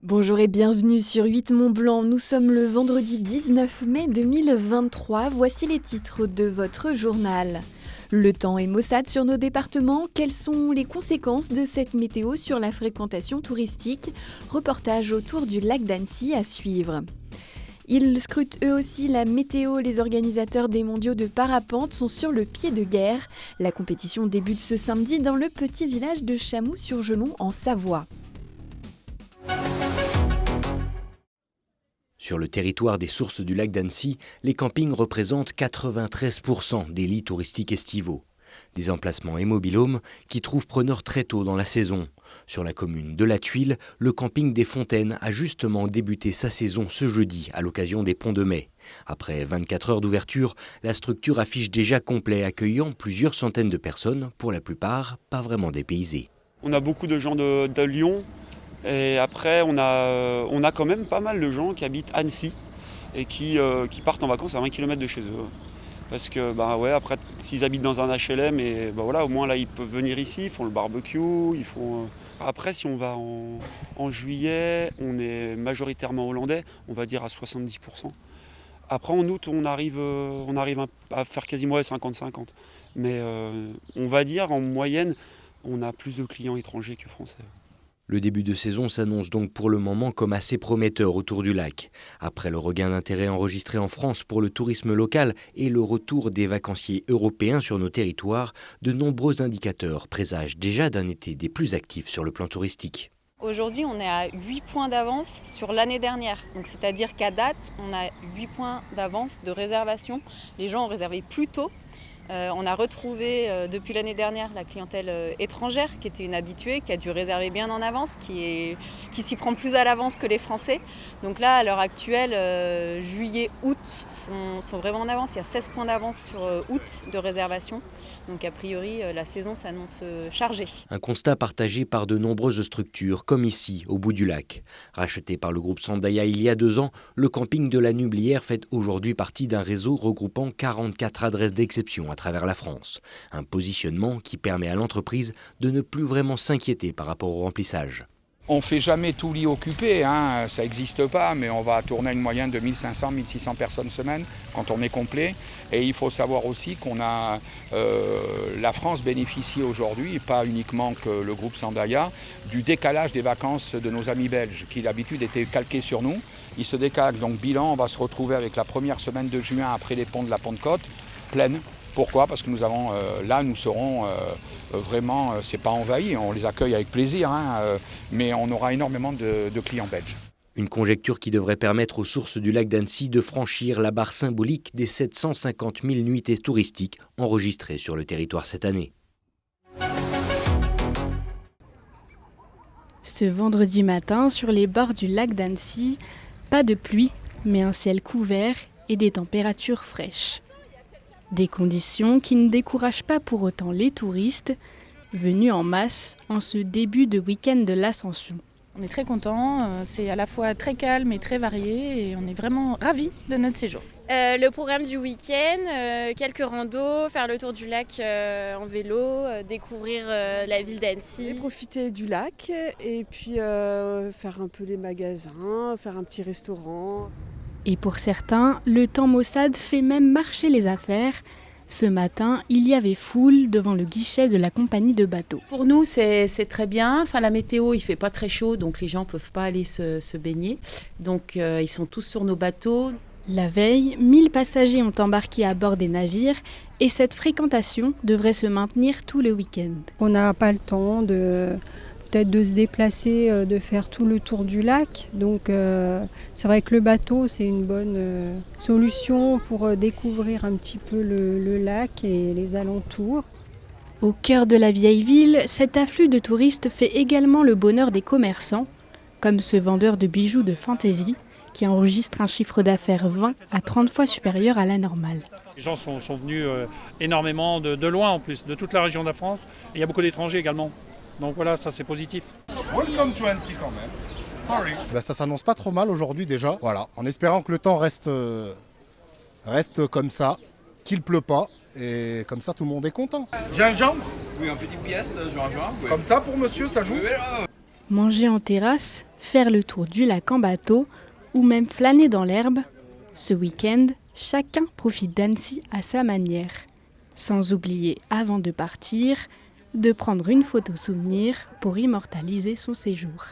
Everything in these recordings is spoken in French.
Bonjour et bienvenue sur 8 Mont Blanc. Nous sommes le vendredi 19 mai 2023. Voici les titres de votre journal. Le temps est maussade sur nos départements. Quelles sont les conséquences de cette météo sur la fréquentation touristique? Reportage autour du lac d'Annecy à suivre. Ils scrutent eux aussi la météo. Les organisateurs des mondiaux de parapente sont sur le pied de guerre. La compétition débute ce samedi dans le petit village de Chamoux-sur-Gelon en Savoie. Sur le territoire des sources du lac d'Annecy, les campings représentent 93% des lits touristiques estivaux. Des emplacements immobilhomes qui trouvent preneur très tôt dans la saison. Sur la commune de La Tuile, le camping des Fontaines a justement débuté sa saison ce jeudi à l'occasion des ponts de mai. Après 24 heures d'ouverture, la structure affiche déjà complet, accueillant plusieurs centaines de personnes, pour la plupart pas vraiment dépaysées. On a beaucoup de gens de Lyon. Et après, on a quand même pas mal de gens qui habitent Annecy et qui partent en vacances à 20 km de chez eux. Parce que, après, s'ils habitent dans un HLM, et au moins là, ils peuvent venir ici, ils font le barbecue, Après, si on va en juillet, on est majoritairement hollandais, on va dire à 70%. Après, en août, on arrive à faire quasiment 50-50. Mais on va dire, en moyenne, on a plus de clients étrangers que français. Le début de saison s'annonce donc pour le moment comme assez prometteur autour du lac. Après le regain d'intérêt enregistré en France pour le tourisme local et le retour des vacanciers européens sur nos territoires, de nombreux indicateurs présagent déjà d'un été des plus actifs sur le plan touristique. Aujourd'hui, on est à 8 points d'avance sur l'année dernière. Donc, c'est-à-dire qu'à date, on a 8 points d'avance de réservation. Les gens ont réservé plus tôt. On a retrouvé depuis l'année dernière la clientèle étrangère qui était une habituée, qui a dû réserver bien en avance, qui s'y prend plus à l'avance que les Français. Donc là, à l'heure actuelle, juillet, août sont vraiment en avance. Il y a 16 points d'avance sur août de réservation. Donc a priori, la saison s'annonce chargée. Un constat partagé par de nombreuses structures, comme ici, au bout du lac. Racheté par le groupe Sandaya il y a 2 ans, le camping de la Nublière fait aujourd'hui partie d'un réseau regroupant 44 adresses d'exception à travers la France. Un positionnement qui permet à l'entreprise de ne plus vraiment s'inquiéter par rapport au remplissage. On ne fait jamais tout lit occupé, ça n'existe pas, mais on va tourner une moyenne de 1500-1600 personnes semaine quand on est complet. Et il faut savoir aussi qu'on a, la France bénéficie aujourd'hui, et pas uniquement que le groupe Sandaya, du décalage des vacances de nos amis belges, qui d'habitude étaient calqués sur nous. Ils se décalent, donc bilan, on va se retrouver avec la première semaine de juin après les ponts de la Pentecôte, pleine. Pourquoi ? Parce que nous avons, là nous serons vraiment, c'est pas envahi, on les accueille avec plaisir, mais on aura énormément de clients belges. Une conjecture qui devrait permettre aux sources du lac d'Annecy de franchir la barre symbolique des 750 000 nuitées touristiques enregistrées sur le territoire cette année. Ce vendredi matin, sur les bords du lac d'Annecy, pas de pluie, mais un ciel couvert et des températures fraîches. Des conditions qui ne découragent pas pour autant les touristes venus en masse en ce début de week-end de l'Ascension. On est très contents, c'est à la fois très calme et très varié et on est vraiment ravis de notre séjour. Le programme du week-end, quelques randos, faire le tour du lac en vélo, découvrir la ville d'Annecy. Profiter du lac et puis faire un peu les magasins, faire un petit restaurant. Et pour certains, le temps maussade fait même marcher les affaires. Ce matin, il y avait foule devant le guichet de la compagnie de bateaux. Pour nous, c'est très bien. Enfin, la météo, il fait pas très chaud, donc les gens peuvent pas aller se baigner. Donc, ils sont tous sur nos bateaux. La veille, 1000 passagers ont embarqué à bord des navires et cette fréquentation devrait se maintenir tout le week-end. On n'a pas le temps peut-être de se déplacer, de faire tout le tour du lac. Donc c'est vrai que le bateau, c'est une bonne solution pour découvrir un petit peu le lac et les alentours. Au cœur de la vieille ville, cet afflux de touristes fait également le bonheur des commerçants, comme ce vendeur de bijoux de fantaisie qui enregistre un chiffre d'affaires 20 à 30 fois supérieur à la normale. Les gens sont venus énormément de loin en plus, de toute la région de la France. Et il y a beaucoup d'étrangers également. Donc voilà, ça c'est positif. Welcome to Annecy quand même. Sorry. Ça s'annonce pas trop mal aujourd'hui déjà. Voilà, en espérant que le temps reste comme ça, qu'il pleut pas. Et comme ça tout le monde est content. Gingembre ? Oui, un petit pièce de gingembre. Oui. Comme ça pour monsieur, ça joue ? Manger en terrasse, faire le tour du lac en bateau ou même flâner dans l'herbe. Ce week-end, chacun profite d'Annecy à sa manière. Sans oublier, avant de partir, de prendre une photo souvenir pour immortaliser son séjour.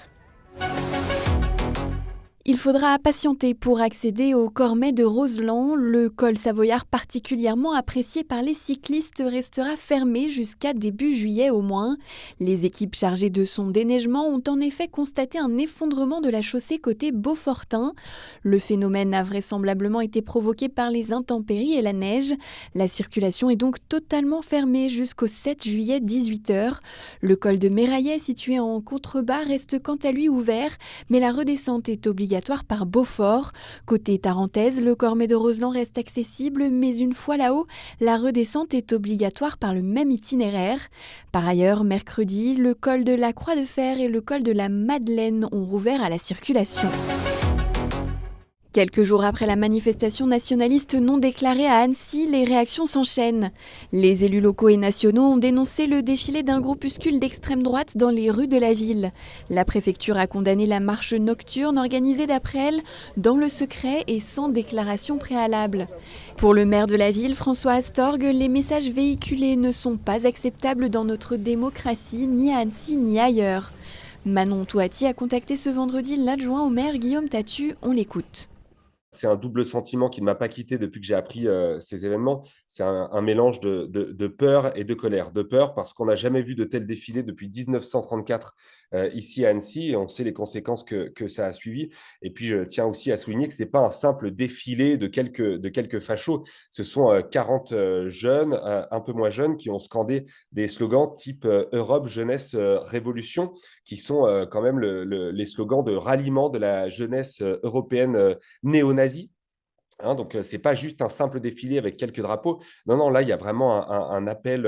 Il faudra patienter pour accéder au Cormet de Roseland. Le col savoyard particulièrement apprécié par les cyclistes restera fermé jusqu'à début juillet au moins. Les équipes chargées de son déneigement ont en effet constaté un effondrement de la chaussée côté Beaufortin. Le phénomène a vraisemblablement été provoqué par les intempéries et la neige. La circulation est donc totalement fermée jusqu'au 7 juillet 18h. Le col de Méraillet, situé en contrebas, reste quant à lui ouvert, mais la redescente est obligatoire par Beaufort. Côté Tarentaise, le Cormet de Roseland reste accessible, mais une fois là-haut, la redescente est obligatoire par le même itinéraire. Par ailleurs, mercredi, le col de la Croix de Fer et le col de la Madeleine ont rouvert à la circulation. Quelques jours après la manifestation nationaliste non déclarée à Annecy, les réactions s'enchaînent. Les élus locaux et nationaux ont dénoncé le défilé d'un groupuscule d'extrême droite dans les rues de la ville. La préfecture a condamné la marche nocturne organisée d'après elle dans le secret et sans déclaration préalable. Pour le maire de la ville, François Astorgue, les messages véhiculés ne sont pas acceptables dans notre démocratie, ni à Annecy ni ailleurs. Manon Touati a contacté ce vendredi l'adjoint au maire Guillaume Tatu, on l'écoute. C'est un double sentiment qui ne m'a pas quitté depuis que j'ai appris ces événements. C'est un mélange de peur et de colère. De peur parce qu'on n'a jamais vu de tel défilé depuis 1934 ici à Annecy et on sait les conséquences que ça a suivi. Et puis, je tiens aussi à souligner que ce n'est pas un simple défilé de quelques fachos. Ce sont 40 jeunes, un peu moins jeunes, qui ont scandé des slogans type Europe, jeunesse, révolution, qui sont quand même les slogans de ralliement de la jeunesse européenne néo-nazie. Donc, ce n'est pas juste un simple défilé avec quelques drapeaux. Non, là, il y a vraiment un appel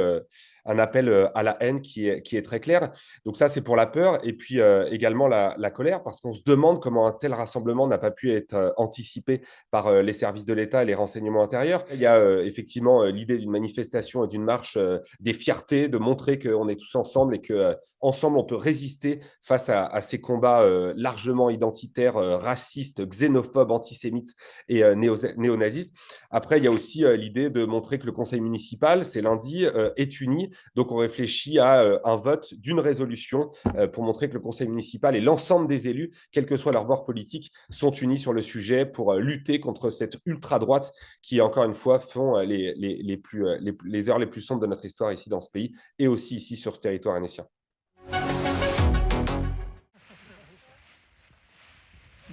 à la haine qui est très clair. Donc ça, c'est pour la peur. Et puis également la colère, parce qu'on se demande comment un tel rassemblement n'a pas pu être anticipé par les services de l'État et les renseignements intérieurs. Il y a effectivement l'idée d'une manifestation et d'une marche des fiertés, de montrer qu'on est tous ensemble et qu'ensemble, on peut résister face à ces combats largement identitaires, racistes, xénophobes, antisémites et néo-nazistes. Après, il y a aussi l'idée de montrer que le conseil municipal, c'est lundi, est uni. Donc, on réfléchit à un vote d'une résolution pour montrer que le conseil municipal et l'ensemble des élus, quel que soit leur bord politique, sont unis sur le sujet pour lutter contre cette ultra-droite qui, encore une fois, font les heures les plus sombres de notre histoire ici dans ce pays et aussi ici sur ce territoire annécien.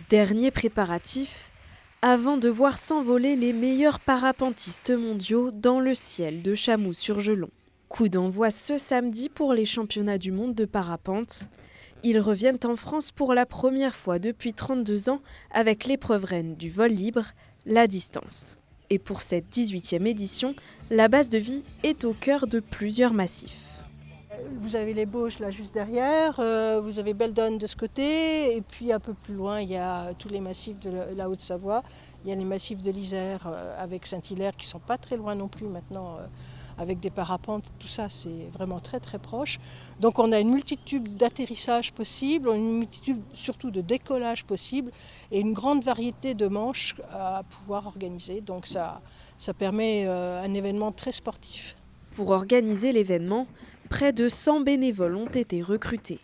Dernier préparatif avant de voir s'envoler les meilleurs parapentistes mondiaux dans le ciel de Chamoux-sur-Gelon. Coup d'envoi ce samedi pour les championnats du monde de parapente. Ils reviennent en France pour la première fois depuis 32 ans avec l'épreuve reine du vol libre, la distance. Et pour cette 18e édition, la base de vie est au cœur de plusieurs massifs. Vous avez les Bauges là juste derrière, vous avez Beldon de ce côté, et puis un peu plus loin il y a tous les massifs de la Haute-Savoie. Il y a les massifs de l'Isère avec Saint-Hilaire qui ne sont pas très loin non plus maintenant, avec des parapentes, tout ça c'est vraiment très très proche. Donc on a une multitude d'atterrissages possibles, une multitude surtout de décollages possibles et une grande variété de manches à pouvoir organiser. Donc ça permet un événement très sportif. Pour organiser l'événement, près de 100 bénévoles ont été recrutés.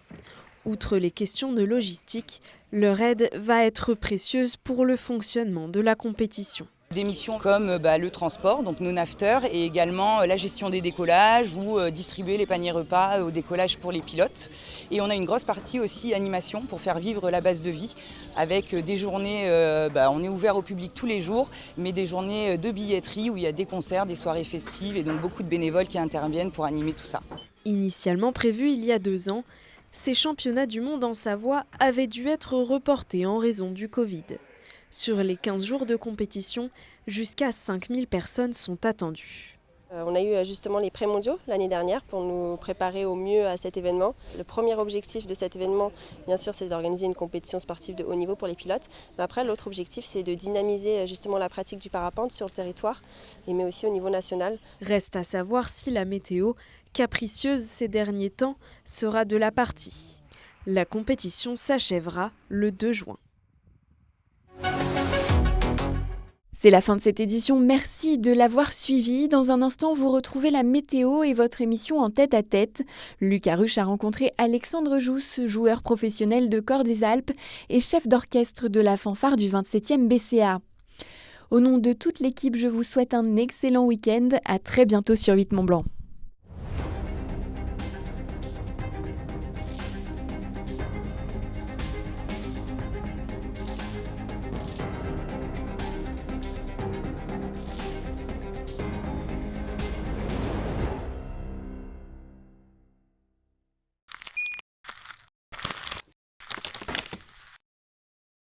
Outre les questions de logistique, leur aide va être précieuse pour le fonctionnement de la compétition. Des missions comme le transport, donc non after, et également la gestion des décollages ou distribuer les paniers repas au décollage pour les pilotes. Et on a une grosse partie aussi animation pour faire vivre la base de vie avec des journées, on est ouvert au public tous les jours, mais des journées de billetterie où il y a des concerts, des soirées festives et donc beaucoup de bénévoles qui interviennent pour animer tout ça. Initialement prévus il y a 2 ans, ces championnats du monde en Savoie avaient dû être reportés en raison du Covid. Sur les 15 jours de compétition, jusqu'à 5000 personnes sont attendues. On a eu justement les pré-mondiaux l'année dernière pour nous préparer au mieux à cet événement. Le premier objectif de cet événement, bien sûr, c'est d'organiser une compétition sportive de haut niveau pour les pilotes. Mais après, l'autre objectif, c'est de dynamiser justement la pratique du parapente sur le territoire, mais aussi au niveau national. Reste à savoir si la météo, capricieuse ces derniers temps, sera de la partie. La compétition s'achèvera le 2 juin. C'est la fin de cette édition, merci de l'avoir suivi. Dans un instant, vous retrouvez la météo et votre émission en tête-à-tête. Lucas Ruche a rencontré Alexandre Jousse, joueur professionnel de Corps des Alpes et chef d'orchestre de la fanfare du 27e BCA. Au nom de toute l'équipe, je vous souhaite un excellent week-end. À très bientôt sur 8 Mont Blanc.